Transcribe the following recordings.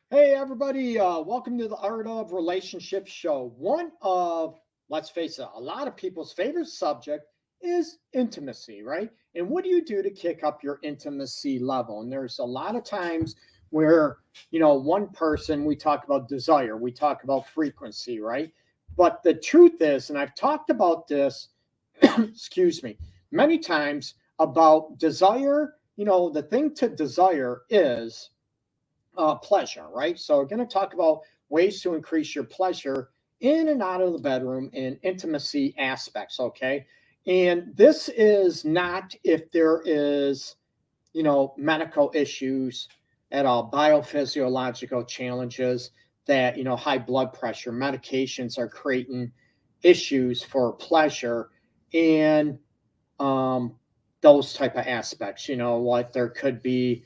Hey, everybody, welcome to the Art of Relationship show. One of, let's face it, a lot of people's favorite subject is intimacy, right? And what do you do to kick up your intimacy level? And there's a lot of times where, one person, we talk about desire, we talk about frequency, right? But the truth is, and I've talked about this, excuse me, many times about desire, the thing to desire is pleasure, right? So we're going to talk about ways to increase your pleasure in and out of the bedroom and intimacy aspects, okay? And this is not if there is, medical issues at all, biophysiological challenges that, high blood pressure, medications are creating issues for pleasure and um, those type of aspects, like there could be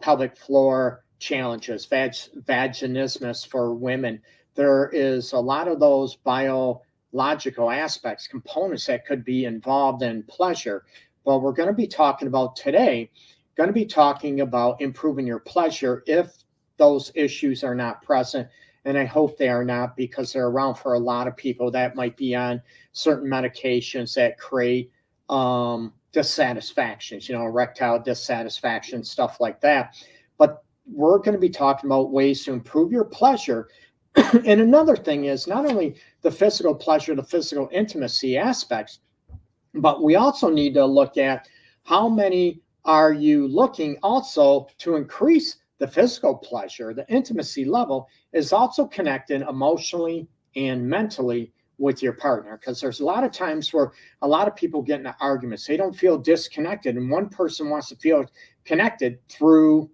pelvic floor challenges, vaginismus for women. There is a lot of those biological aspects, components that could be involved in pleasure. But we're going to be talking about today, going to be talking about improving your pleasure if those issues are not present. And I hope they are not, because they're around for a lot of people that might be on certain medications that create dissatisfactions, erectile dissatisfaction, stuff like that. But we're going to be talking about ways to improve your pleasure. And another thing is not only the physical pleasure, the physical intimacy aspects, but we also need to look at how many are you looking also to increase the physical pleasure. The intimacy level is also connected emotionally and mentally with your partner, because there's a lot of times where a lot of people get into arguments. They don't feel disconnected, and one person wants to feel connected through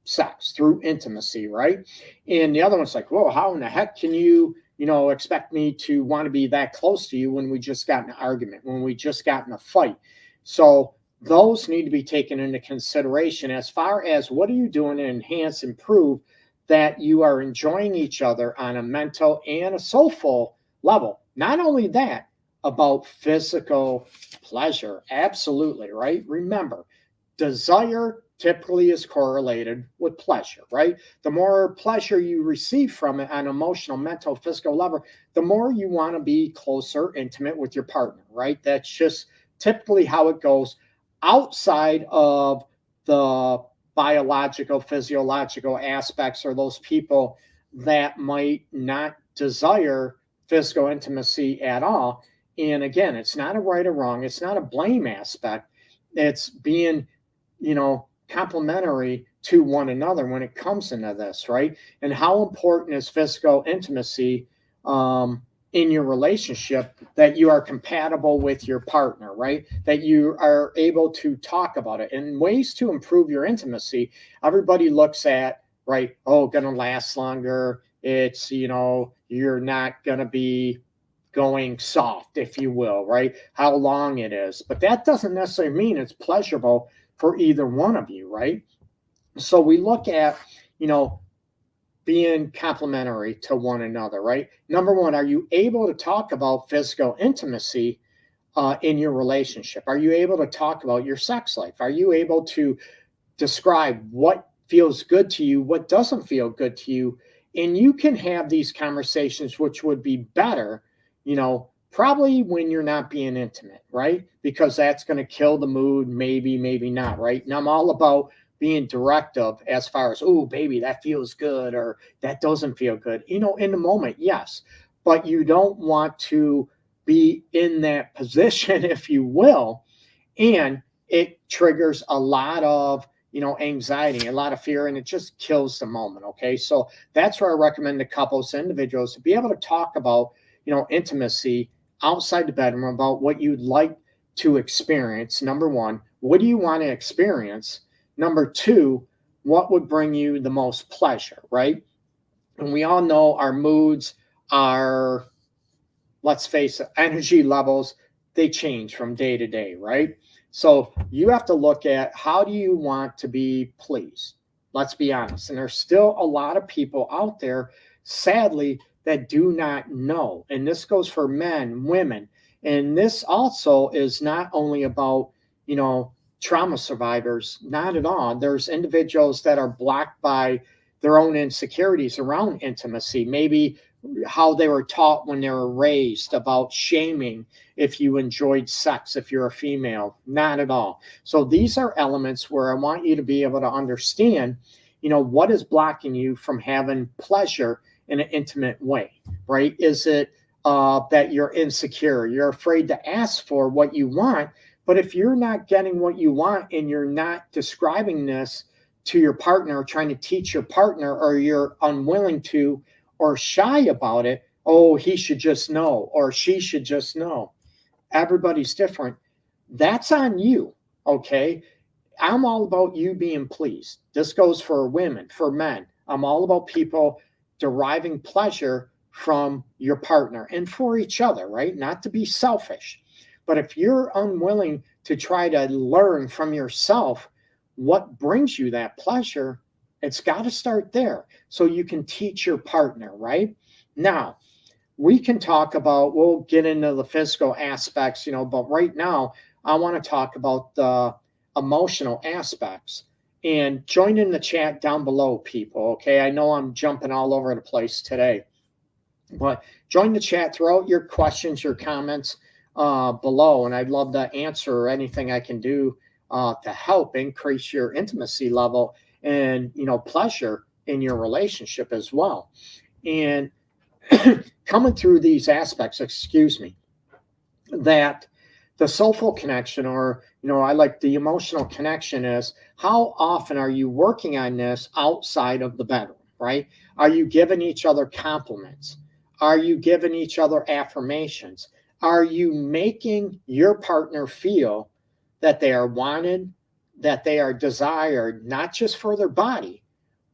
sex, through intimacy, right? And the other one's like, whoa, how in the heck can you expect me to want to be that close to you when we just got in an argument, when we just got in a fight? So those need to be taken into consideration as far as what are you doing to enhance, improve that you are enjoying each other on a mental and a soulful level. Not only that, about physical pleasure. Absolutely, right? Remember, desire typically is correlated with pleasure, right? The more pleasure you receive from it on emotional, mental, physical level, the more you want to be closer, intimate with your partner, right? That's just typically how it goes outside of the biological, physiological aspects, or those people that might not desire physical intimacy at all. And again, it's not a right or wrong, it's not a blame aspect. It's being, complementary to one another when it comes into this, right? And how important is physical intimacy in your relationship, that you are compatible with your partner, right? That you are able to talk about it. And ways to improve your intimacy, everybody looks at, right? Oh, gonna last longer. It's, you're not gonna be going soft, if you will, right? How long it is. But that doesn't necessarily mean it's pleasurable for either one of you, right? So we look at, being complementary to one another, right? Number one, are you able to talk about physical intimacy in your relationship? Are you able to talk about your sex life? Are you able to describe what feels good to you, what doesn't feel good to you? And you can have these conversations, which would be better, probably when you're not being intimate, right? Because that's going to kill the mood, maybe, maybe not, right? And I'm all about being directive as far as, oh, baby, that feels good or that doesn't feel good. In the moment, yes, but you don't want to be in that position, if you will. And it triggers a lot of, anxiety, a lot of fear, and it just kills the moment. Okay. So that's where I recommend to couples, individuals, to be able to talk about, intimacy outside the bedroom, about what you'd like to experience. Number one, what do you want to experience? Number two, what would bring you the most pleasure, right? And we all know our moods, our, let's face it, energy levels, they change from day to day, right? So you have to look at, how do you want to be pleased? Let's be honest. And there's still a lot of people out there, sadly, that do not know. And this goes for men, women. And this also is not only about, trauma survivors, not at all. There's individuals that are blocked by their own insecurities around intimacy, maybe how they were taught when they were raised about shaming if you enjoyed sex, if you're a female. Not at all. So these are elements where I want you to be able to understand, what is blocking you from having pleasure in an intimate way, right? Is it that you're insecure? You're afraid to ask for what you want. But if you're not getting what you want and you're not describing this to your partner, trying to teach your partner, or you're unwilling to, or shy about it, oh, he should just know, or she should just know. Everybody's different. That's on you, okay? I'm all about you being pleased. This goes for women, for men. I'm all about people deriving pleasure from your partner and for each other, right? Not to be selfish. But if you're unwilling to try to learn from yourself what brings you that pleasure, it's got to start there so you can teach your partner, right? Now, we can talk about, we'll get into the physical aspects, but right now I want to talk about the emotional aspects. And join in the chat down below, people, okay? I know I'm jumping all over the place today, but join the chat, throw out your questions, your comments below, and I'd love to answer anything I can do to help increase your intimacy level and pleasure in your relationship as well. And coming through these aspects, that the soulful connection, or I like the emotional connection, is how often are you working on this outside of the bedroom, right? Are you giving each other compliments? Are you giving each other affirmations? Are you making your partner feel that they are wanted, that they are desired, not just for their body,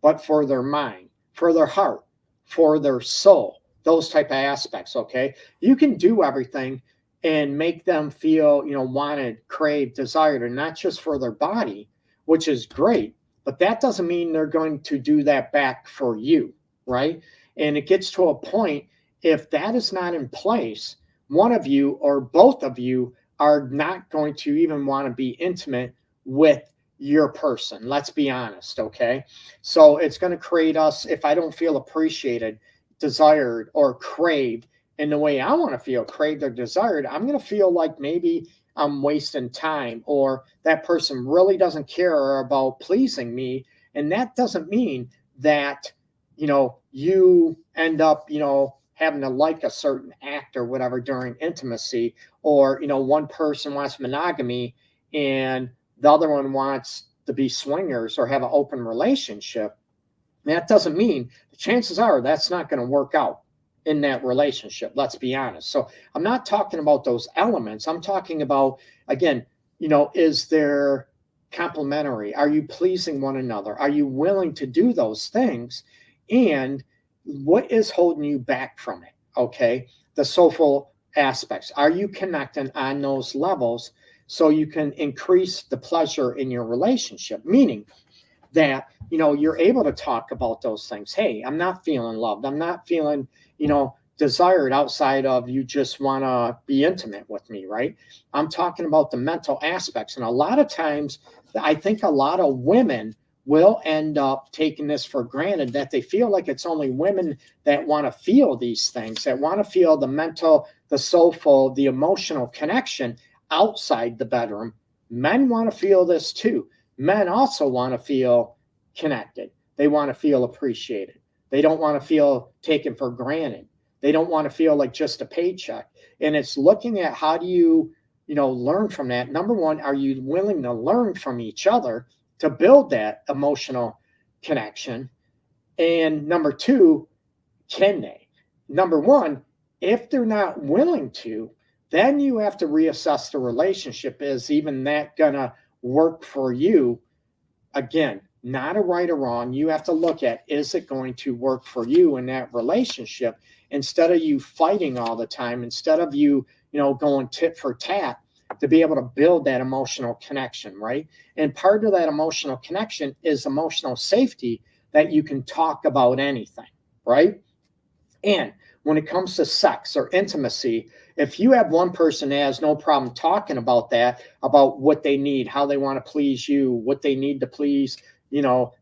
but for their mind, for their heart, for their soul, those type of aspects, okay? You can do everything and make them feel, wanted, craved, desired, and not just for their body, which is great, but that doesn't mean they're going to do that back for you, right? And it gets to a point, if that is not in place, one of you or both of you are not going to even want to be intimate with your person. Let's be honest, okay? So it's going to create us, if I don't feel appreciated, desired, or craved in the way I want to feel, craved or desired, I'm going to feel like maybe I'm wasting time, or that person really doesn't care about pleasing me. And that doesn't mean that, you end up, having to like a certain act or whatever during intimacy, or, one person wants monogamy and the other one wants to be swingers or have an open relationship. That doesn't mean, the chances are that's not going to work out in that relationship. Let's be honest. So I'm not talking about those elements. I'm talking about, again, is there complementary? Are you pleasing one another? Are you willing to do those things? And what is holding you back from it? Okay. The soulful aspects. Are you connecting on those levels so you can increase the pleasure in your relationship? Meaning that, you're able to talk about those things. Hey, I'm not feeling loved. I'm not feeling, desired outside of you just want to be intimate with me, right? I'm talking about the mental aspects. And a lot of times, I think a lot of women will end up taking this for granted, that they feel like it's only women that want to feel these things, that want to feel the mental, the soulful, the emotional connection outside the bedroom. Men want to feel this too. Men also want to feel connected. They want to feel appreciated. They don't want to feel taken for granted. They don't want to feel like just a paycheck. And it's looking at how do you, learn from that. Number one, are you willing to learn from each other to build that emotional connection? And number two, can they? Number one, if they're not willing to, then you have to reassess the relationship. Is even that gonna work for you? Again, not a right or wrong. You have to look at, is it going to work for you in that relationship? Instead of you fighting all the time, instead of you, going tit for tat, to be able to build that emotional connection, right? And part of that emotional connection is emotional safety, that you can talk about anything, right? And when it comes to sex or intimacy, if you have one person that has no problem talking about that, about what they need, how they want to please you, what they need to please,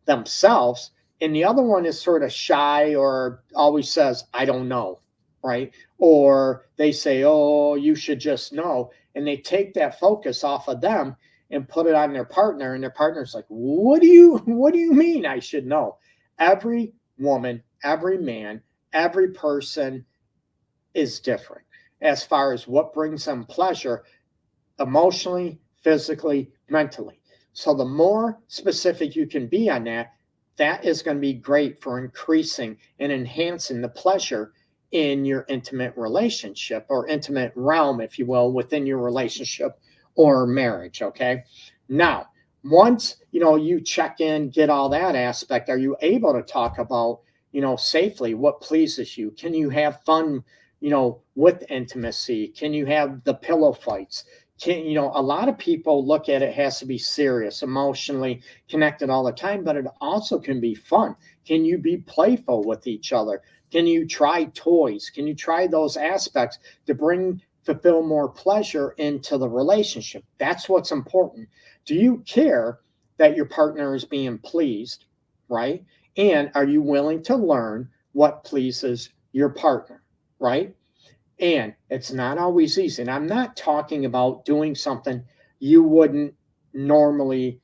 themselves, and the other one is sort of shy or always says, I don't know, right? Or they say, oh, you should just know. And they take that focus off of them and put it on their partner. And their partner's like, what do you mean I should know? Every woman, every man, every person is different as far as what brings them pleasure emotionally, physically, mentally. So the more specific you can be on that, that is going to be great for increasing and enhancing the pleasure in your intimate relationship or intimate realm, if you will, within your relationship or marriage. Okay. Now, once you check in, get all that aspect, are you able to talk about safely what pleases you? Can you have fun with intimacy? Can you have the pillow fights? A lot of people look at it has to be serious, emotionally connected all the time, but it also can be fun. Can you be playful with each other? Can you try toys? Can you try those aspects to fulfill more pleasure into the relationship? That's what's important. Do you care that your partner is being pleased, right? And are you willing to learn what pleases your partner, right? And it's not always easy. And I'm not talking about doing something you wouldn't normally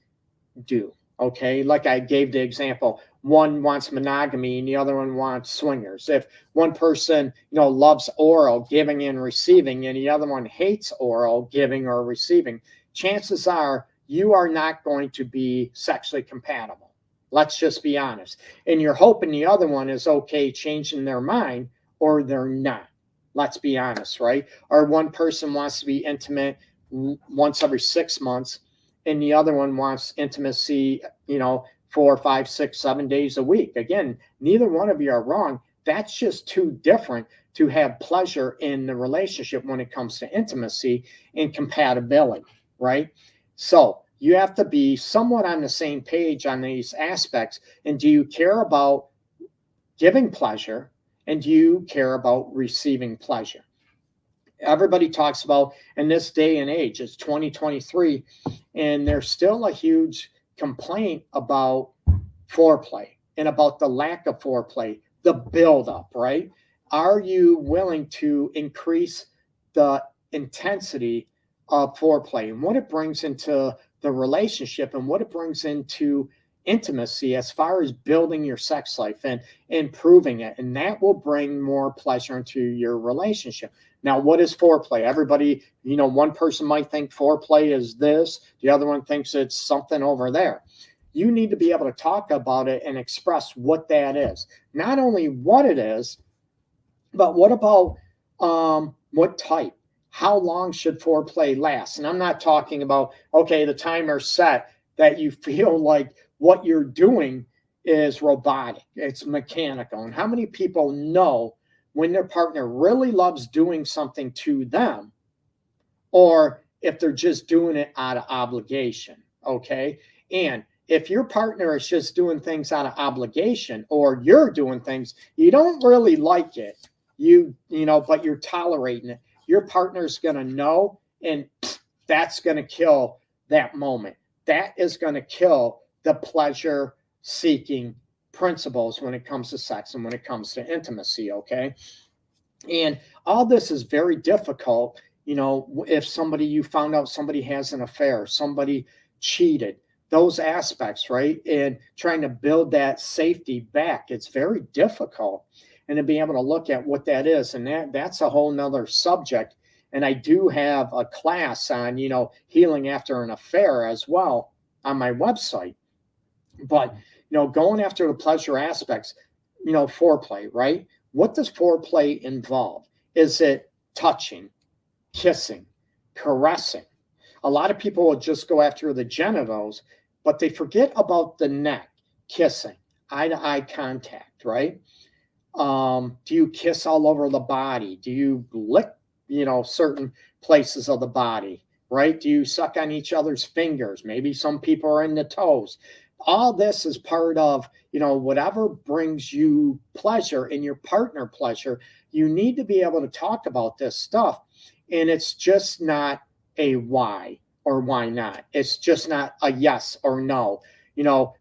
do. Okay. Like I gave the example, one wants monogamy and the other one wants swingers. If one person, loves oral, giving and receiving, and the other one hates oral, giving or receiving, chances are you are not going to be sexually compatible. Let's just be honest. And you're hoping the other one is okay changing their mind, or they're not. Let's be honest, right? Or one person wants to be intimate once every 6 months, and the other one wants intimacy, 4, 5, 6, 7 days a week. Again, neither one of you are wrong. That's just too different to have pleasure in the relationship when it comes to intimacy and compatibility, right? So you have to be somewhat on the same page on these aspects. And do you care about giving pleasure? And do you care about receiving pleasure? Everybody talks about, in this day and age, it's 2023, and there's still a huge complaint about foreplay and about the lack of foreplay, the buildup, right? Are you willing to increase the intensity of foreplay and what it brings into the relationship and what it brings into intimacy as far as building your sex life and improving it? And that will bring more pleasure into your relationship. Now, what is foreplay? Everybody, one person might think foreplay is this, the other one thinks it's something over there. You need to be able to talk about it and express what that is. Not only what it is, but what about what type? How long should foreplay last? And I'm not talking about, okay, the timer's set that you feel like what you're doing is robotic, it's mechanical. And how many people know when their partner really loves doing something to them, or if they're just doing it out of obligation? Okay. And if your partner is just doing things out of obligation, or you're doing things you don't really like it, but you're tolerating it, your partner's going to know, and that's going to kill that moment. That is going to kill the pleasure seeking principles when it comes to sex and when it comes to intimacy. Okay. And all this is very difficult. If you found out somebody has an affair, somebody cheated, those aspects, right? And trying to build that safety back, it's very difficult. And to be able to look at what that is, and that's a whole nother subject. And I do have a class on, healing after an affair as well on my website. But, going after the pleasure aspects, foreplay, right? What does foreplay involve? Is it touching, kissing, caressing? A lot of people will just go after the genitals, but they forget about the neck, kissing, eye-to-eye contact, right? Do you kiss all over the body? Do you lick, certain places of the body, right? Do you suck on each other's fingers? Maybe some people are in the toes. All this is part of, whatever brings you pleasure and your partner pleasure. You need to be able to talk about this stuff. And it's just not a why or why not. It's just not a yes or no.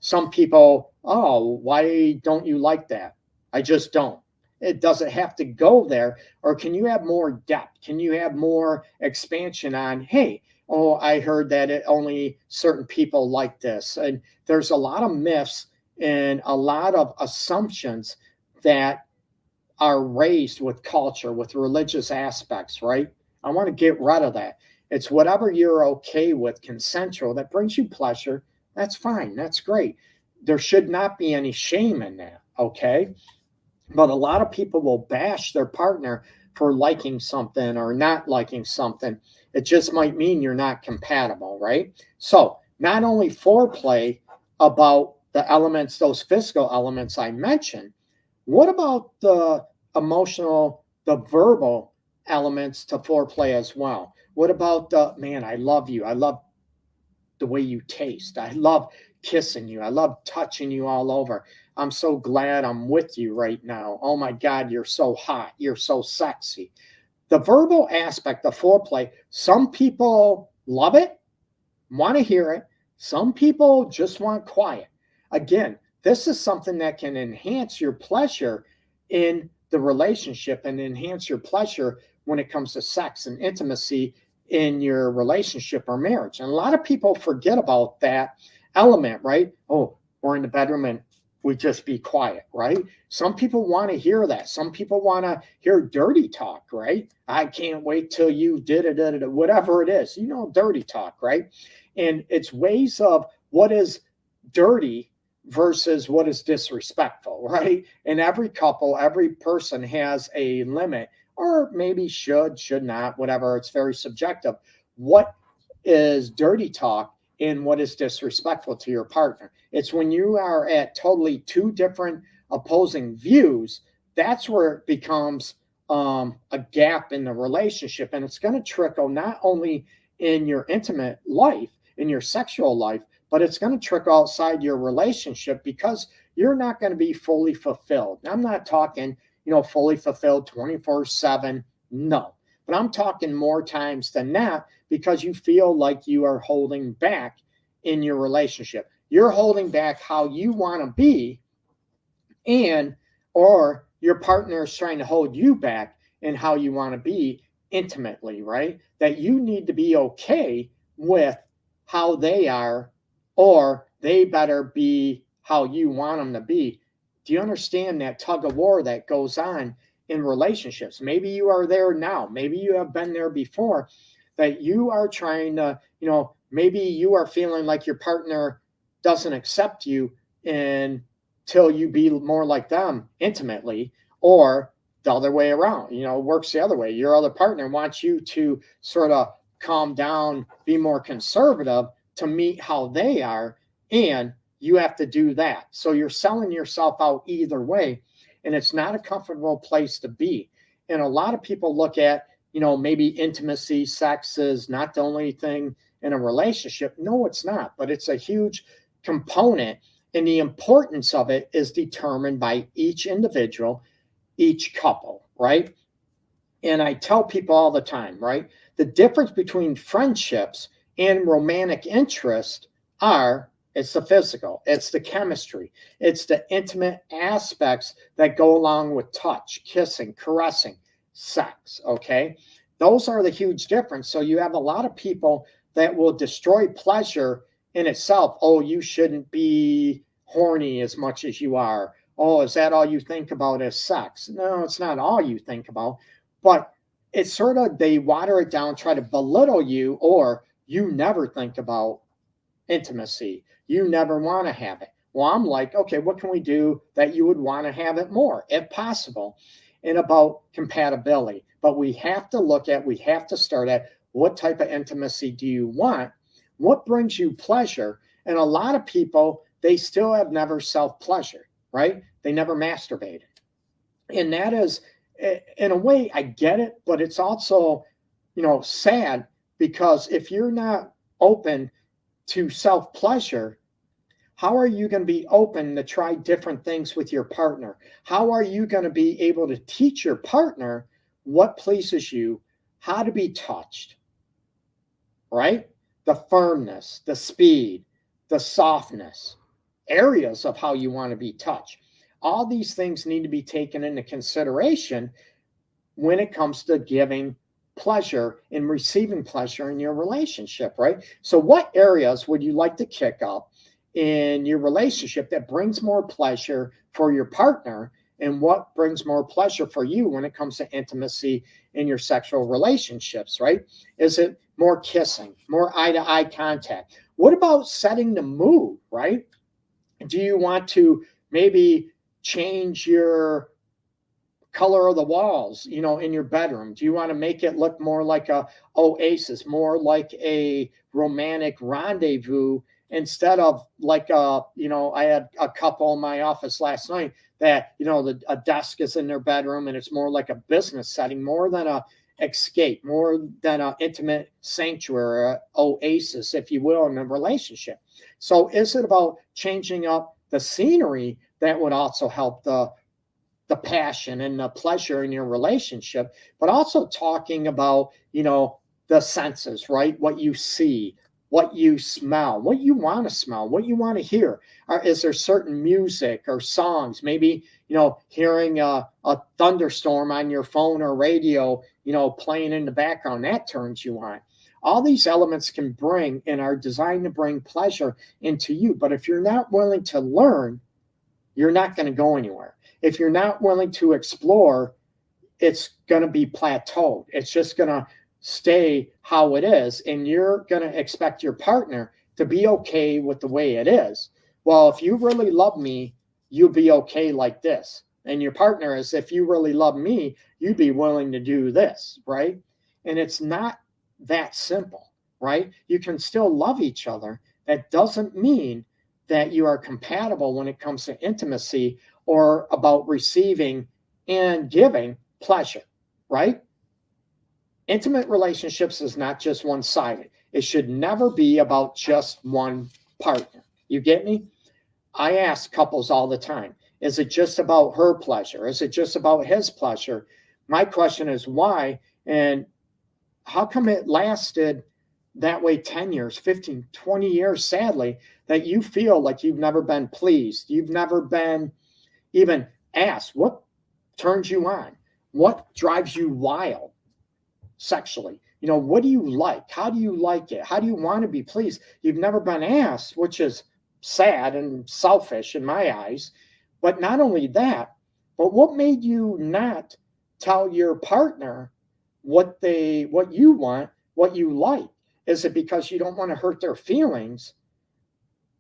Some people, oh, why don't you like that? I just don't. It doesn't have to go there. Or can you have more depth? Can you have more expansion on, hey, oh, I heard that only certain people like this. And there's a lot of myths and a lot of assumptions that are raised with culture, with religious aspects, right? I want to get rid of that. It's whatever you're okay with, consensual, that brings you pleasure. That's fine. That's great. There should not be any shame in that, okay? But a lot of people will bash their partner for liking something or not liking something. It just might mean you're not compatible, right? So, not only foreplay about the elements, those physical elements I mentioned, what about the emotional, the verbal elements to foreplay as well? What about the, man, I love you. I love the way you taste. I love kissing you. I love touching you all over. I'm so glad I'm with you right now. Oh my God, you're so hot. You're so sexy. The verbal aspect of foreplay, some people love it, want to hear it. Some people just want quiet. Again, this is something that can enhance your pleasure in the relationship and enhance your pleasure when it comes to sex and intimacy in your relationship or marriage. And a lot of people forget about that element, right? Oh, we're in the bedroom and we just be quiet, right? Some people want to hear that. Some people want to hear dirty talk, right? I can't wait till you did it, whatever it is, dirty talk, right? And it's ways of what is dirty versus what is disrespectful, right? And every couple, every person has a limit, or maybe should not, whatever. It's very subjective. What is dirty talk and what is disrespectful to your partner? It's when you are at totally two different opposing views, that's where it becomes a gap in the relationship. And it's going to trickle not only in your intimate life, in your sexual life, but it's going to trickle outside your relationship because you're not going to be fully fulfilled. Now, I'm not talking, fully fulfilled 24/7. No, but I'm talking more times than that because you feel like you are holding back in your relationship. You're holding back how you want to be, or your partner is trying to hold you back in how you want to be intimately, right? That you need to be okay with how they are, or they better be how you want them to be. Do you understand that tug of war that goes on in relationships? Maybe you are there now. Maybe you have been there before, that you are trying to, maybe you are feeling like your partner doesn't accept you until you be more like them intimately, or the other way around, works the other way. Your other partner wants you to sort of calm down, be more conservative to meet how they are, and you have to do that. So you're selling yourself out either way, and it's not a comfortable place to be. And a lot of people look at, maybe intimacy, sex is not the only thing in a relationship. No, it's not, but it's a huge component, and the importance of it is determined by each individual, each couple, right? And I tell people all the time, right? The difference between friendships and romantic interest it's the physical, it's the chemistry, it's the intimate aspects that go along with touch, kissing, caressing, sex, okay? Those are the huge difference. So you have a lot of people that will destroy pleasure in itself. Oh, you shouldn't be horny as much as you are. Oh, is that all you think about is sex? No, it's not all you think about, but it's sort of, they water it down, try to belittle you, or you never think about intimacy. You never want to have it. Well, I'm like, okay, what can we do that you would want to have it more, if possible, and about compatibility. But we have to start at what type of intimacy do you want? What brings you pleasure? And a lot of people, they still have never self-pleasured, right? They never masturbated. And that is, in a way, I get it, but it's also, sad, because if you're not open to self-pleasure, how are you going to be open to try different things with your partner? How are you going to be able to teach your partner what pleases you, how to be touched, right? The firmness, the speed, the softness, areas of how you want to be touched. All these things need to be taken into consideration when it comes to giving pleasure and receiving pleasure in your relationship, right? So what areas would you like to kick up in your relationship that brings more pleasure for your partner, and what brings more pleasure for you when it comes to intimacy in your sexual relationships, right? Is it more kissing, more eye-to-eye contact? What about setting the mood, right? Do you want to maybe change your color of the walls, in your bedroom? Do you want to make it look more like a oasis, more like a romantic rendezvous, instead of like I had a couple in my office last night that, a desk is in their bedroom and it's more like a business setting, more than a escape, more than an intimate sanctuary, oasis, if you will, in a relationship. So is it about changing up the scenery that would also help the passion and the pleasure in your relationship, but also talking about, the senses, right? What you see, what you smell, what you want to smell, what you want to hear. Or is there certain music or songs, maybe, hearing a thunderstorm on your phone or radio, playing in the background, that turns you on. All these elements can bring and are designed to bring pleasure into you. But if you're not willing to learn, you're not going to go anywhere. If you're not willing to explore, it's going to be plateaued. It's just going to stay how it is. And you're going to expect your partner to be okay with the way it is. Well, if you really love me, you'll be okay like this. And your partner is, if you really love me, you'd be willing to do this, right? And it's not that simple, right? You can still love each other. That doesn't mean that you are compatible when it comes to intimacy or about receiving and giving pleasure, right? Intimate relationships is not just one-sided. It should never be about just one partner. You get me? I ask couples all the time, is it just about her pleasure? Is it just about his pleasure? My question is why, and how come it lasted that way 10 years, 15, 20 years, sadly, that you feel like you've never been pleased. You've never been even asked, what turns you on? What drives you wild sexually? What do you like? How do you like it? How do you want to be pleased? You've never been asked, which is sad and selfish in my eyes. But not only that, but what made you not tell your partner what you want, what you like? Is it because you don't want to hurt their feelings,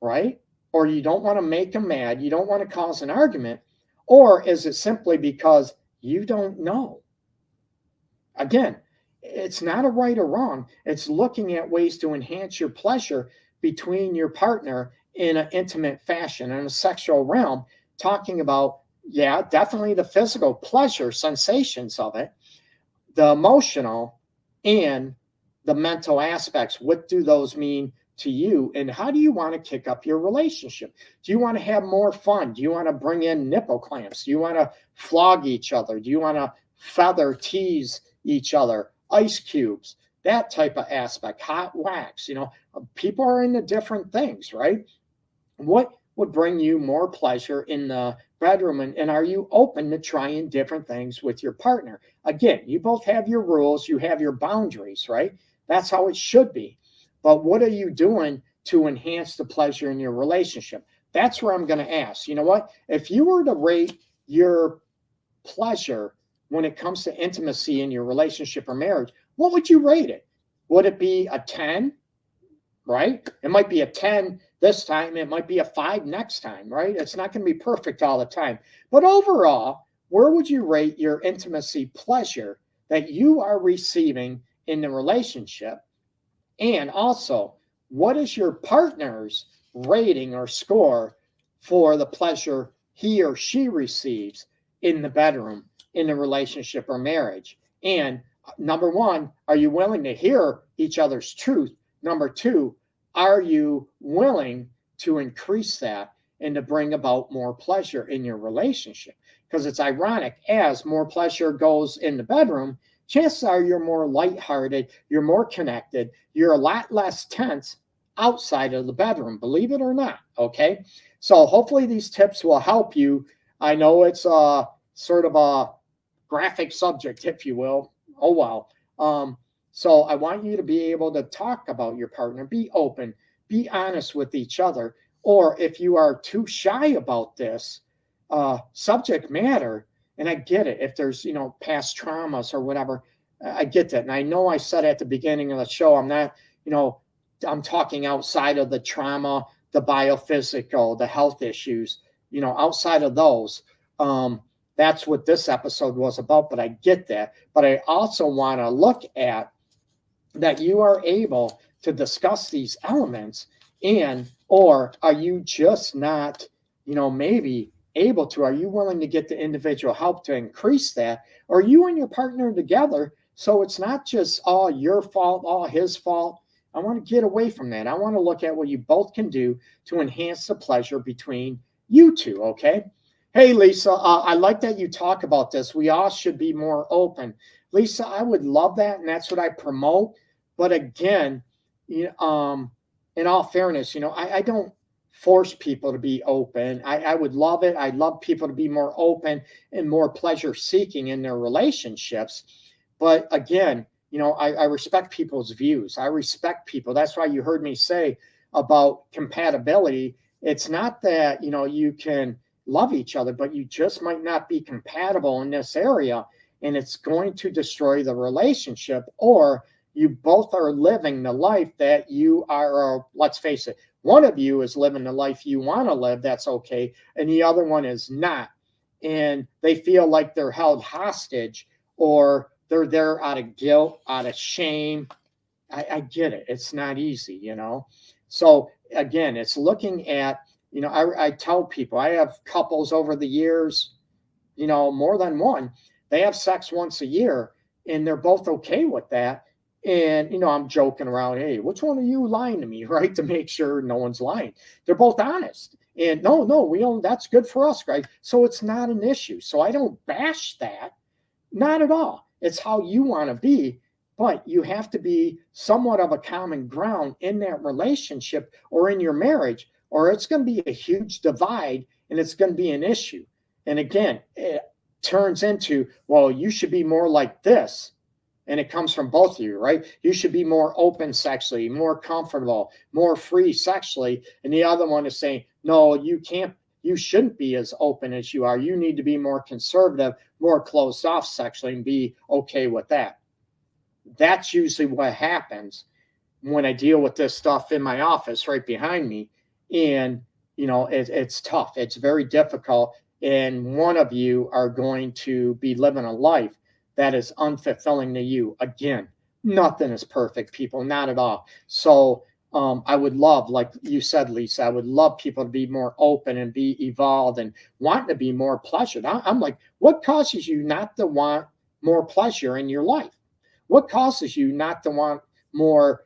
right? Or you don't want to make them mad? You don't want to cause an argument? Or is it simply because you don't know? Again, it's not a right or wrong. It's looking at ways to enhance your pleasure between your partner in an intimate fashion, in a sexual realm, talking about, yeah, definitely the physical pleasure, sensations of it, the emotional, and the mental aspects. What do those mean to you? And how do you want to kick up your relationship? Do you want to have more fun? Do you want to bring in nipple clamps? Do you want to flog each other? Do you want to feather tease each other? Ice cubes, that type of aspect, hot wax. People are into different things, right? What would bring you more pleasure in the bedroom? And are you open to trying different things with your partner? Again, you both have your rules, you have your boundaries, right? That's how it should be. But what are you doing to enhance the pleasure in your relationship? That's where I'm going to ask. You know what? If you were to rate your pleasure when it comes to intimacy in your relationship or marriage, what would you rate it? Would it be a 10? Right? It might be a 10 this time. It might be a 5 next time, right? It's not going to be perfect all the time. But overall, where would you rate your intimacy pleasure that you are receiving in the relationship? And also, what is your partner's rating or score for the pleasure he or she receives in the bedroom, in the relationship or marriage? And number one, are you willing to hear each other's truth? Number two, are you willing to increase that and to bring about more pleasure in your relationship? Because it's ironic, as more pleasure goes in the bedroom, chances are you're more lighthearted, you're more connected, you're a lot less tense outside of the bedroom, believe it or not, okay? So hopefully these tips will help you. I know it's a sort of a graphic subject, if you will. Oh, well. So I want you to be able to talk about your partner, be open, be honest with each other. Or if you are too shy about this subject matter, and I get it, if there's, past traumas or whatever, I get that. And I know I said at the beginning of the show, I'm not, I'm talking outside of the trauma, the biophysical, the health issues, outside of those. That's what this episode was about, but I get that. But I also want to look at that you are able to discuss these elements, or are you just not, maybe able to? Are you willing to get the individual help to increase that? Or you and your partner together, so it's not just all your fault, all his fault. I want to get away from that. I want to look at what you both can do to enhance the pleasure between you two, okay? Hey, Lisa, I like that you talk about this. We all should be more open. Lisa, I would love that, and that's what I promote. But again, in all fairness, I don't force people to be open. I would love it. I'd love people to be more open and more pleasure-seeking in their relationships. But again, I respect people's views. I respect people. That's why you heard me say about compatibility. It's not that, you can love each other, but you just might not be compatible in this area, and it's going to destroy the relationship. Or you both are living the life that you are, let's face it, one of you is living the life you want to live, that's okay, and the other one is not. And they feel like they're held hostage, or they're there out of guilt, out of shame. I get it. It's not easy, So again, it's looking at, I tell people, I have couples over the years, more than one, they have sex once a year, and they're both okay with that. And, I'm joking around, hey, which one are you lying to me, right? To make sure no one's lying. They're both honest. And no, that's good for us, Greg. So it's not an issue. So I don't bash that. Not at all. It's how you want to be. But you have to be somewhat of a common ground in that relationship or in your marriage, or it's going to be a huge divide, and it's going to be an issue. And again, it turns into, well, you should be more like this. And it comes from both of you, right? You should be more open sexually, more comfortable, more free sexually. And the other one is saying, no, you shouldn't be as open as you are. You need to be more conservative, more closed off sexually, and be okay with that. That's usually what happens when I deal with this stuff in my office right behind me. And, it's tough. It's very difficult. And one of you are going to be living a life that is unfulfilling to you. Again, nothing is perfect, people, not at all. So I would love, like you said, Lisa, I would love people to be more open and be evolved and want to be more pleasured. I'm like, what causes you not to want more pleasure in your life? What causes you not to want more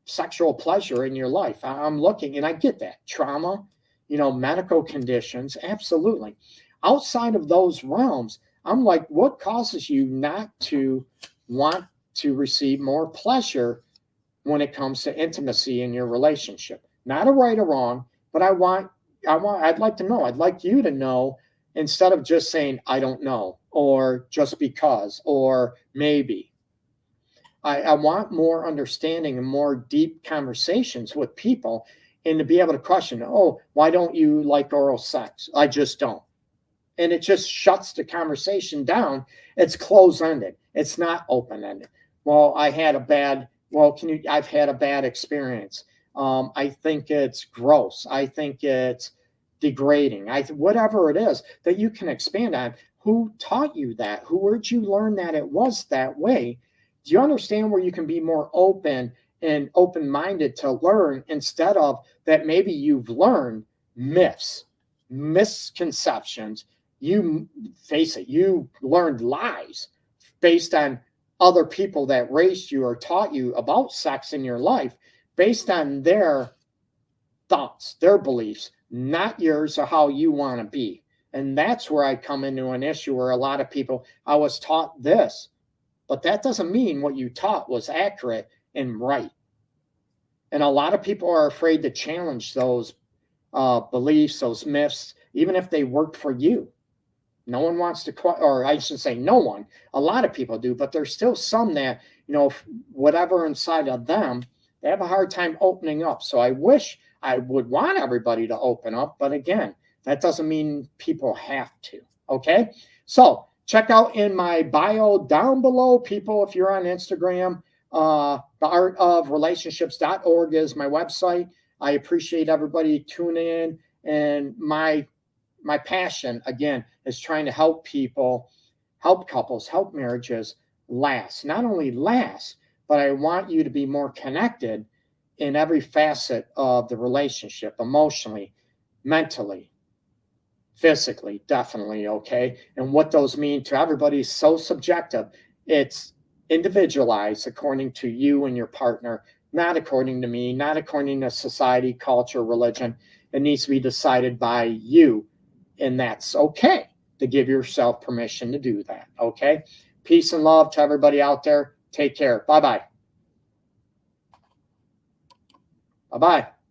sexual pleasure in your life? I'm looking, and I get that. Trauma, medical conditions, absolutely. Outside of those realms, I'm like, what causes you not to want to receive more pleasure when it comes to intimacy in your relationship? Not a right or wrong, but I'd like to know. I'd like you to know, instead of just saying, I don't know, or just because, or maybe. I want more understanding and more deep conversations with people, and to be able to question, oh, why don't you like oral sex? I just don't. And it just shuts the conversation down. It's closed-ended. It's not open-ended. Well, I've had a bad experience. I think it's gross. I think it's degrading. Whatever it is that you can expand on. Who taught you that? Where'd you learn that it was that way? Do you understand where you can be more open and open-minded to learn, instead of that maybe you've learned myths, misconceptions? You face it, you learned lies based on other people that raised you or taught you about sex in your life, based on their thoughts, their beliefs, not yours or how you want to be. And that's where I come into an issue where a lot of people, I was taught this, but that doesn't mean what you taught was accurate and right. And a lot of people are afraid to challenge those beliefs, those myths, even if they worked for you. No one wants to, or I should say no one, a lot of people do, but there's still some that, whatever inside of them, they have a hard time opening up. So I wish I would want everybody to open up, but again, that doesn't mean people have to, okay? So check out in my bio down below, people, if you're on Instagram, theartofrelationships.org is my website. I appreciate everybody tuning in, and my passion, again, is trying to help people, help couples, help marriages last. Not only last, but I want you to be more connected in every facet of the relationship, emotionally, mentally, physically, definitely, okay? And what those mean to everybody is so subjective. It's individualized according to you and your partner, not according to me, not according to society, culture, religion. It needs to be decided by you. And that's okay to give yourself permission to do that. Okay. Peace and love to everybody out there. Take care. Bye-bye. Bye-bye.